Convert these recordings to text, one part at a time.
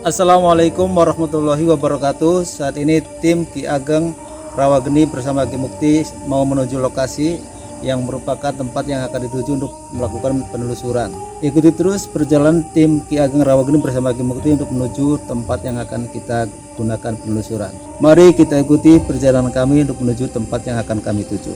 Assalamualaikum warahmatullahi wabarakatuh. Saat ini tim Ki Ageng Rawageni bersama Ki Mukti mau menuju lokasi yang merupakan tempat yang akan dituju untuk melakukan penelusuran. Ikuti terus perjalanan tim Ki Ageng Rawageni bersama Ki Mukti untuk menuju tempat yang akan kita gunakan penelusuran. Mari kita ikuti perjalanan kami untuk menuju tempat yang akan kami tuju.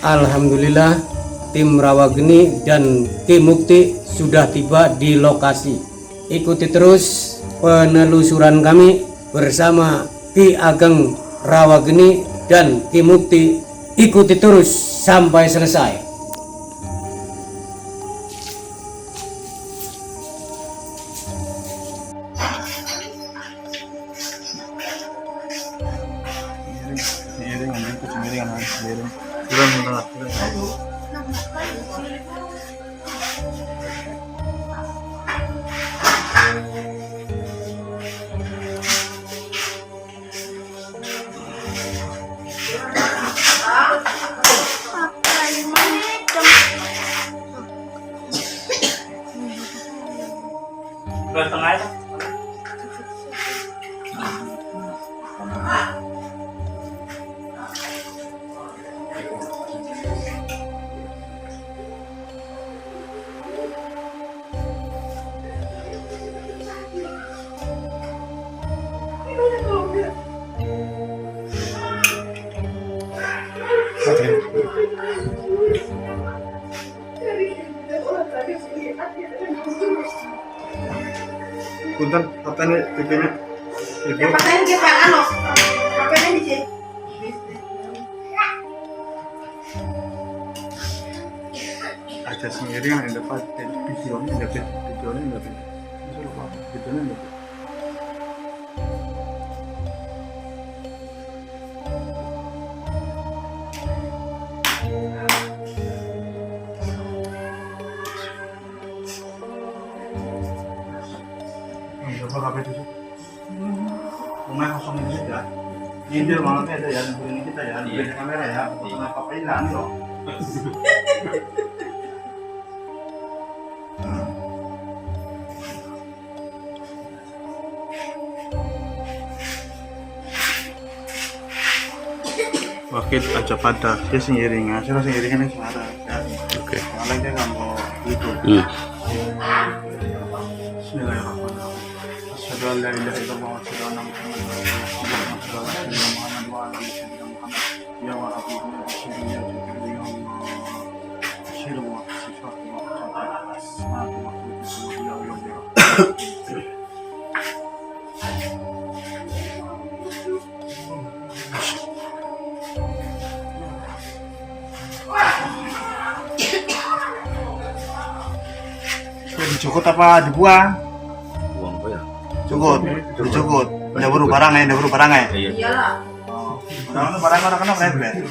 Alhamdulillah, tim Rawageni dan Ki Mukti sudah tiba di lokasi. Ikuti terus penelusuran kami bersama Ki Ageng Rawageni dan Ki Mukti. Ikuti terus sampai selesai. Punten, katanya TV-nya. Patahin ke Pak Anos. Apanya di sini? Aja sendiri yang dapat videonya dapat. Bisa lupa videonya dapat. Coba kafe dulu. Rumah kosong ini ya. Nyindir malamnya ada ya, ini kita ya, di kamera ya. Kenapa hilang loh? Wakil aja pada dia sendiri ngasih sendiri kan suara ya. Oke. Malah dia nggak mau itu. Bismillahirrahmanirrahim. Asyhadu an la ilaha illallah wa asyhadu anna Muhammadan rasulullah. Ya wa rabbi ya Dicukut apa dibuang? Buang apa ya? Cukut, dicukut. Udah buru barang ya, Iyalah. Barang orang kena rebet.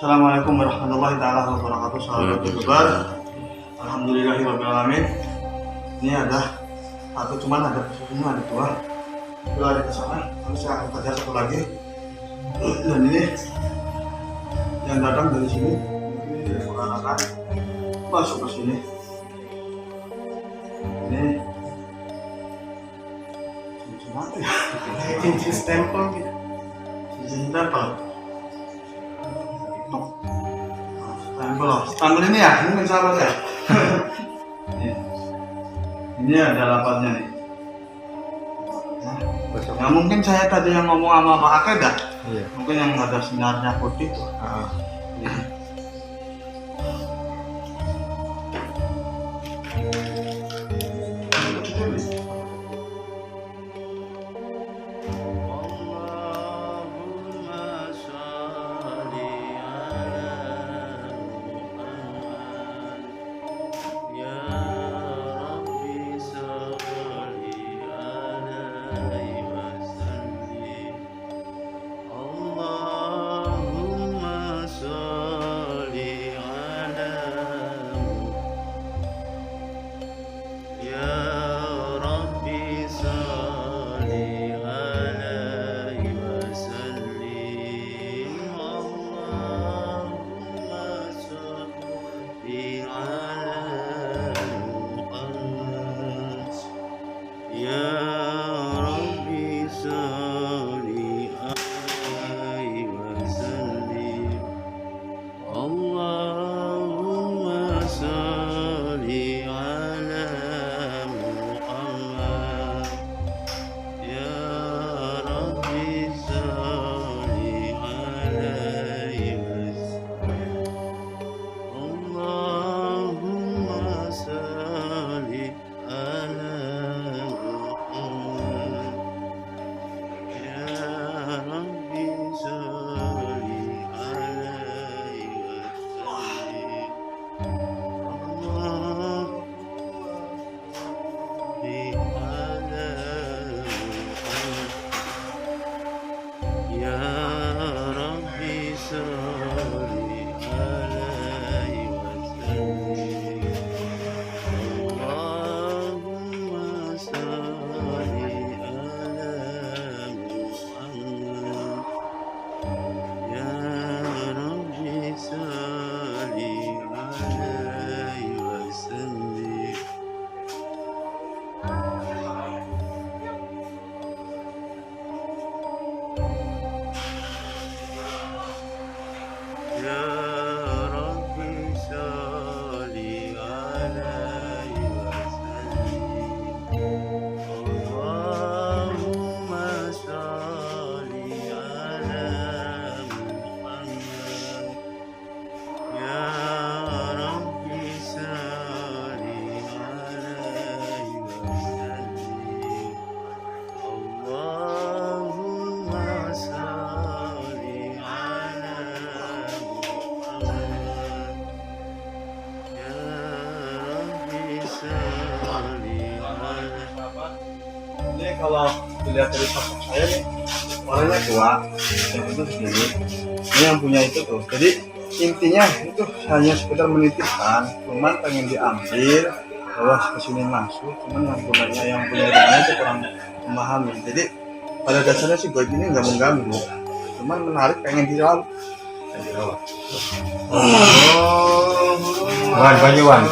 Assalamualaikum warahmatullahi taala wabarakatuh. Sahabat YouTuber, alhamdulillahirobbilalamin. Ini ada satu, cuman ada susunya ada dua. Dua ada ke sana. Lalu saya akan kerja satu lagi. Dan ini yang datang dari sini. Ini dari Puranakan masuk ke sini. Ini cincin apa ya? Cincin stempel gitu. Cincin stempel. Stempel ini ya, ini sahabat ya. Ini ada lapatnya nih. Ya mungkin saya tadi yang ngomong sama Pak Akeda. Iya. Mungkin yang ada sinarnya putih tuh. kalau dilihat dari sosok saya nih, orangnya tua, yang itu segini. Ini yang punya itu tuh. Jadi intinya itu hanya sekedar menitipkan, cuman pengen diambil, bahwa kesini masuk, cuman yang punya rumahnya itu kurang memahami. Jadi pada dasarnya sih gue ini nggak mengganggu, cuman menarik pengen dirawat. Wan.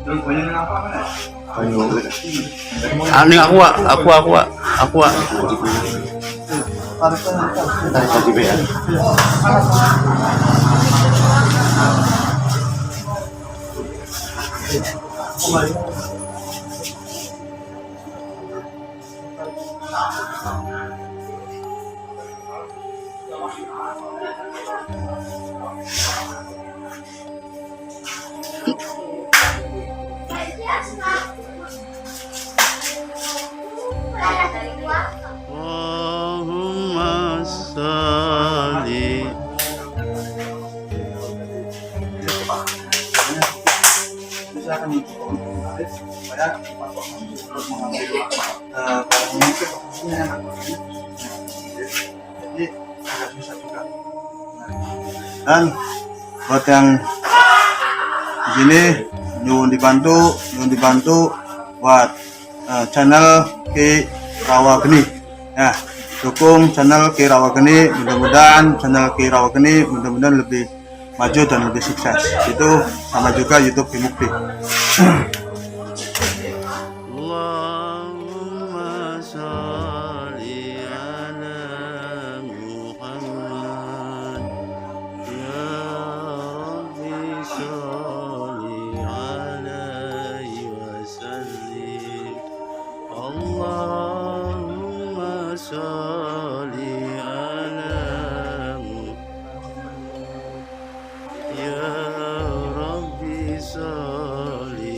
Terus banyak apa kan? Ini aku. Tarik tadi ya. Allahumma sholli Silakan ditulis supaya terus mengambil kalau mungkin posisinya enak. Jadi agak susah juga. Dan buat yang di sini nyuwun dibantu buat channel Ki Rawageni. Ya, dukung channel Ki Rawageni, mudah-mudahan channel Ki Rawageni mudah-mudahan lebih maju dan lebih sukses. Itu sama juga YouTube Ki Mukti. Allahumma sholli ala Muhammad ya Rabbi sholli alaihi wasallim Allahumma sholli ala Muhammad ya Rabbi sholli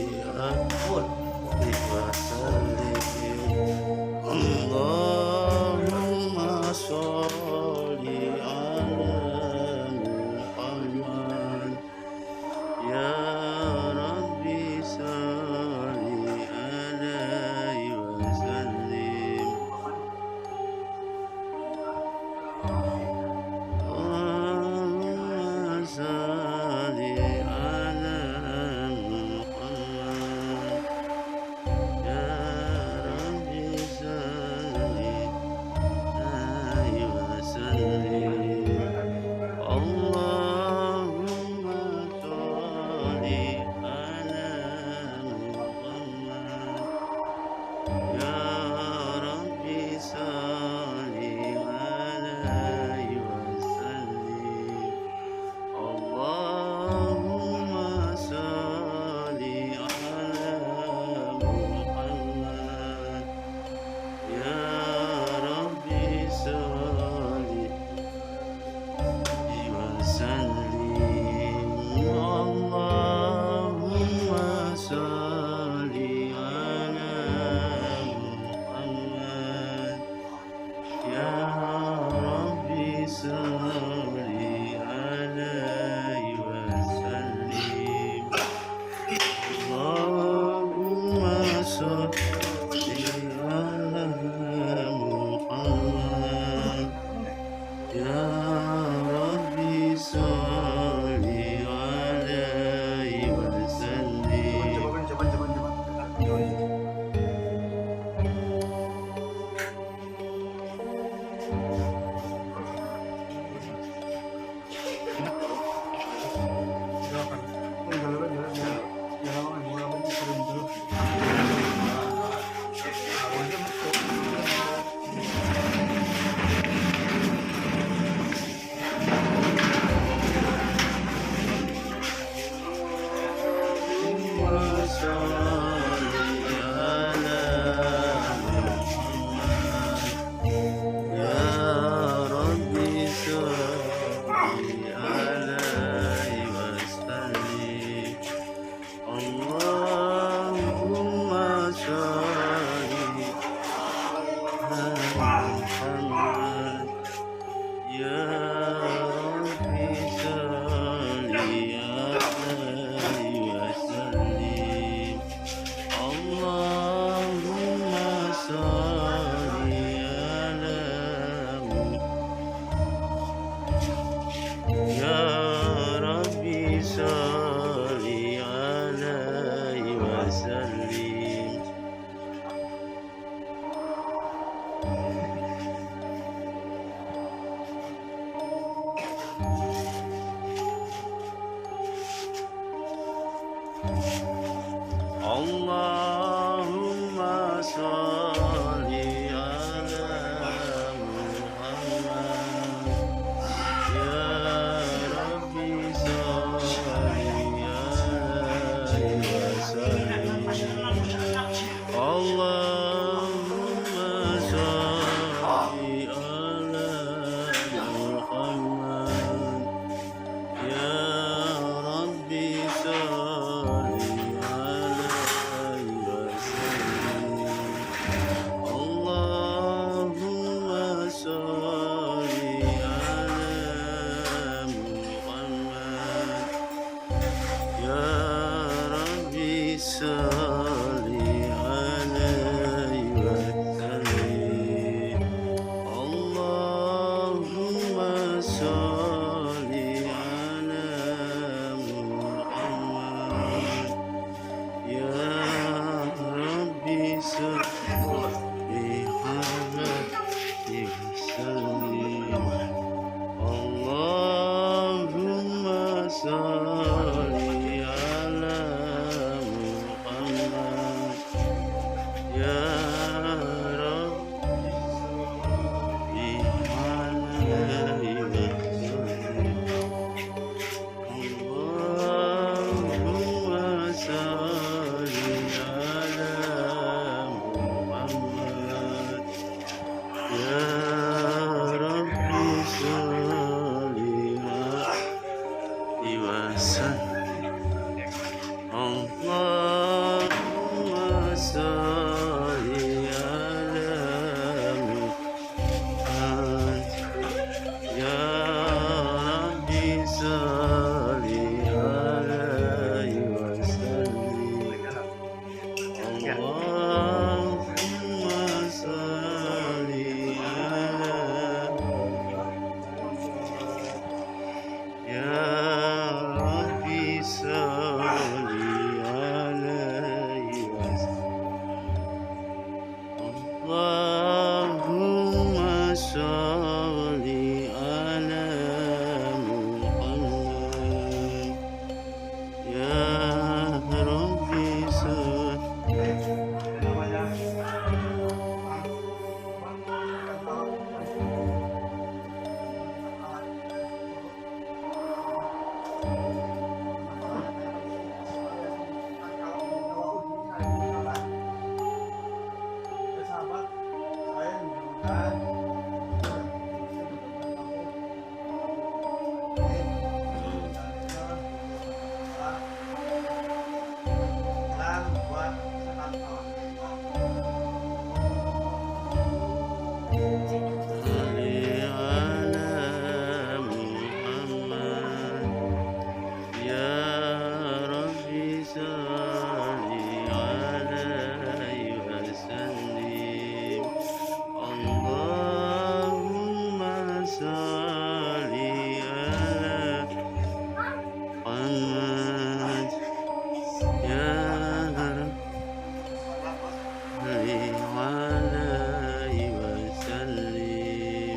Allahumma sholli ala Muhammad ya Rabbi sholli alaihi wasallim. Allahumma sholli ala Muhammad ya Rabbi sholli Allahumma sholli ala Muhammad ya Rabbi sholli alaihi wasallim. Allahumma sholli ala ya Rabbi sholli alaihi wasallam. Allahumma sholli ala Muhammad ya Rabbi Sahabat, saya menggunakan dan buat sehat sholli ala Muhammad ya Rabbi sholli alaihi wasallim. Allahumma sholli ala Muhammad ya Rabbi alaihi wasallim.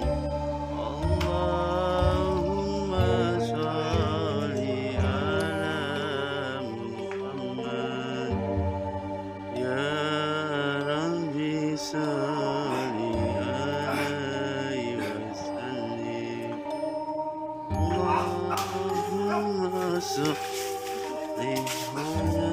Allahumma sholli ala Muhammad ya Rabbi sholli alaihi wasallim. Allahumma sholli ala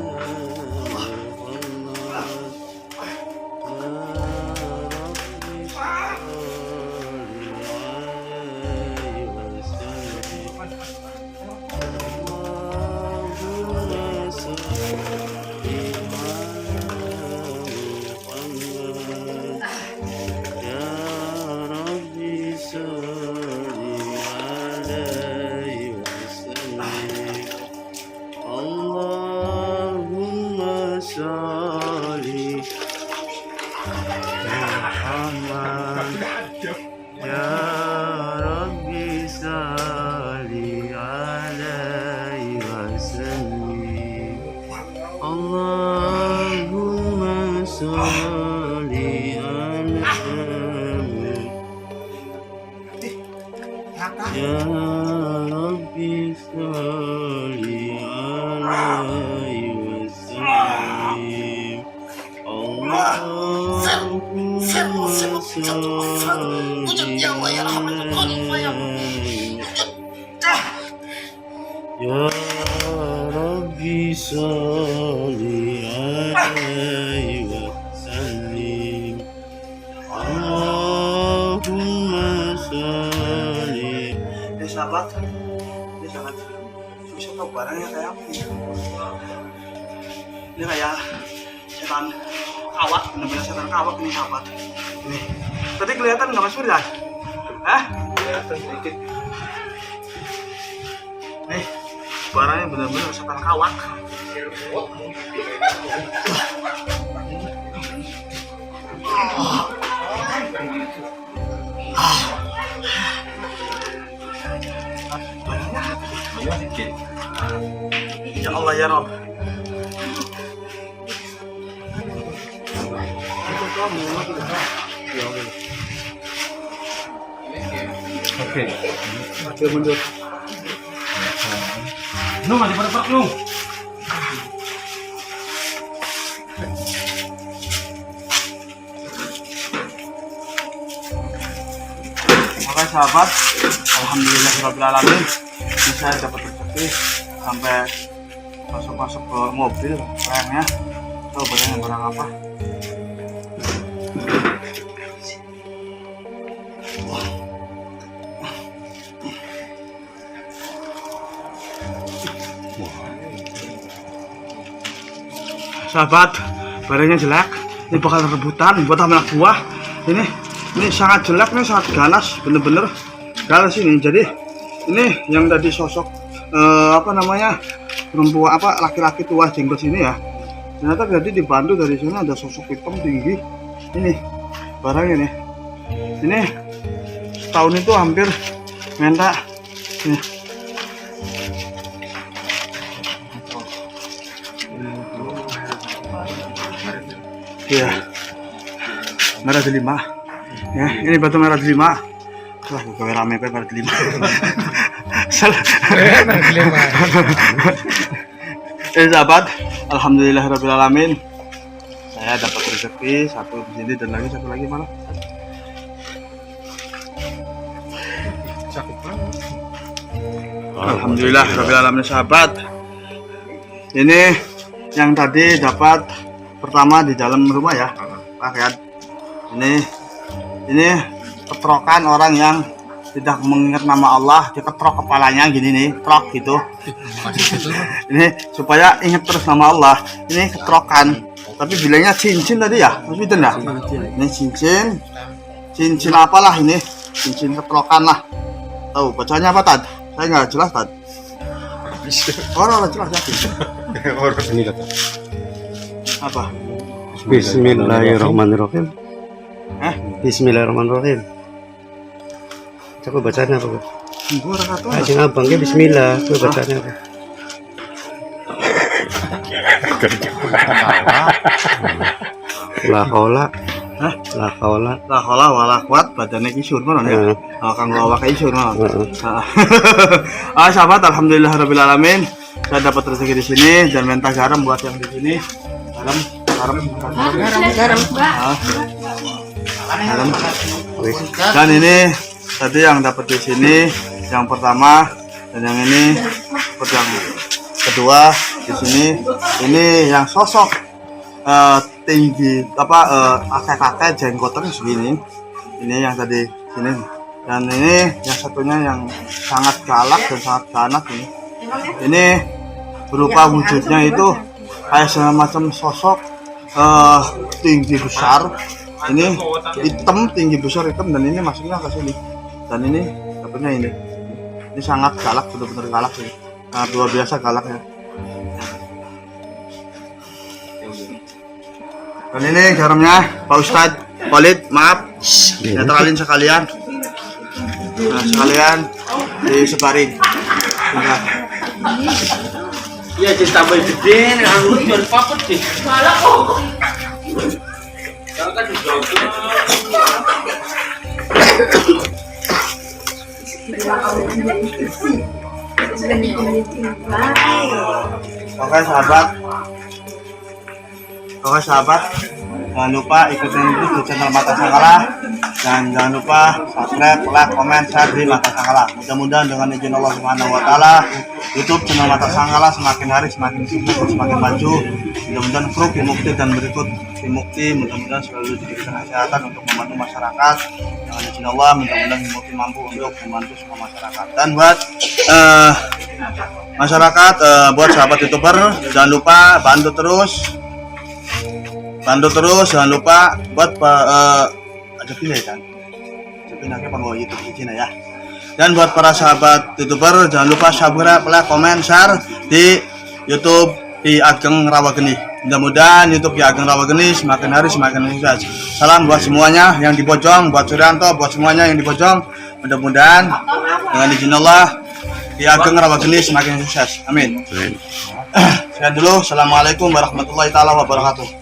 Allahumma sholli ala Muhammad. Ya Rabbi sholli alaihi wasallim. Allahumma sholli alaihi. Ya Rabbi sholli alaihi wasallim. Allahumma sholli. Sahabat, ini sangat susah tau barangnya kayak apa nih. Ini kayak setan kawat, benar-benar setan kawat ini sahabat. Ini, tadi kelihatan nggak Mas Firdan? Hah? Kelihatan sedikit. Nih, barangnya benar-benar setan kawat. Ya Allah ya Rabb. Oke. Oke mundur. Nu masih pada perut nu. Oke sahabat, alhamdulillahirobbilalamin bisa dapat rezeki sampai masuk ke mobil barangnya. Tahu barang apa? Sahabat, barangnya jelek. Ini bakal rebutan buat anak buah. Ini sangat jelek, nih sangat ganas, bener-bener ganas ini. Jadi ini yang tadi sosok apa namanya perempuan apa laki-laki tua jenggot sini ya. Ternyata tadi dibantu dari sini ada sosok hitam tinggi. Ini barangnya nih. Ini setahun itu hampir minta. Iya, merah delima. Ya, ini batu merah delima. Wah, gue rame kayak merah delima. Salah. Sahabat, alhamdulillahirobbilalamin. Saya dapat rezeki satu di sini dan lagi satu lagi mana? Alhamdulillahirobbilalamin sahabat. Ini yang tadi dapat pertama di dalam rumah ya, lihat ini ketrokan orang yang tidak mengingat nama Allah, diketrok kepalanya gini nih, trok gitu. Ini supaya ingat terus nama Allah. Ini ketrokan, tapi bilangnya cincin tadi ya, Mas Biden ya. Ini cincin apalah ini, cincin ketrokan lah. Tahu bacanya apa Tad? Saya nggak jelas Tad. Orang jelas ya. Orang ini kata. Apa? Bismillahirrahmanirrahim. Bismillahirrahmanirrahim. Coba bacanya apa? Gua ora kata. Sing abang ya bismillah, coba bacanya apa? La haula. Hah? La haula. La haula wala quwat badane ki sun ngono ya. Kanggo awak ki sun ngono. Sahabat, alhamdulillahirabbil saya dapat rezeki di sini dan minta garam buat yang di sini. Garam. Dan ini tadi yang dapat di sini yang pertama dan yang ini yang kedua di sini. Ini yang sosok tinggi apa kakek-kakek jenggotan segini. Ini yang tadi sini dan ini yang satunya yang sangat galak dan sangat ganas ini. Ini berupa wujudnya itu kayak semacam sosok tinggi besar. Ini hitam, tinggi besar hitam dan ini masuknya ke sini. Dan ini dapatnya ini. Ini sangat galak, benar-benar galak ini. Sangat luar biasa galaknya. Dan ini garamnya Pak Ustadz Khalid, maaf netralin sekalian. Nah, sekalian disebarin. Ya jadi tambah gede nih, anu jual papet deh. Malah kok. Kalau kan dijogo. Oke sahabat, jangan lupa ikutin terus di channel Mata Sangkala dan jangan lupa subscribe, like, komen, share di Mata Sangkala. Mudah-mudahan dengan izin Allah Subhanahu Wa Taala, YouTube channel Mata Sangkala semakin hari semakin sukses dan semakin maju. Mudah-mudahan kru Kimukti dan berikut Kimukti mudah-mudahan selalu diberikan kesehatan untuk membantu masyarakat. Dengan izin Allah, mudah-mudahan Kimukti mampu untuk membantu semua masyarakat. Dan buat masyarakat, buat sahabat YouTuber, jangan lupa bantu terus, jangan lupa buat ada pilih kan, ada penggawa YouTube di sini ya. Dan buat para sahabat YouTuber, jangan lupa subscribe, like, komen, share di YouTube Ki Ageng Rawageni. Mudah-mudahan YouTube Ki Ageng Rawageni semakin hari semakin sukses. Salam buat semuanya yang di Bojong, buat Suryanto, buat semuanya yang di Bojong. Mudah-mudahan dengan izin Allah Ki Ageng Rawageni semakin sukses. Amin. Sekian dulu. Assalamualaikum warahmatullahi taala wabarakatuh.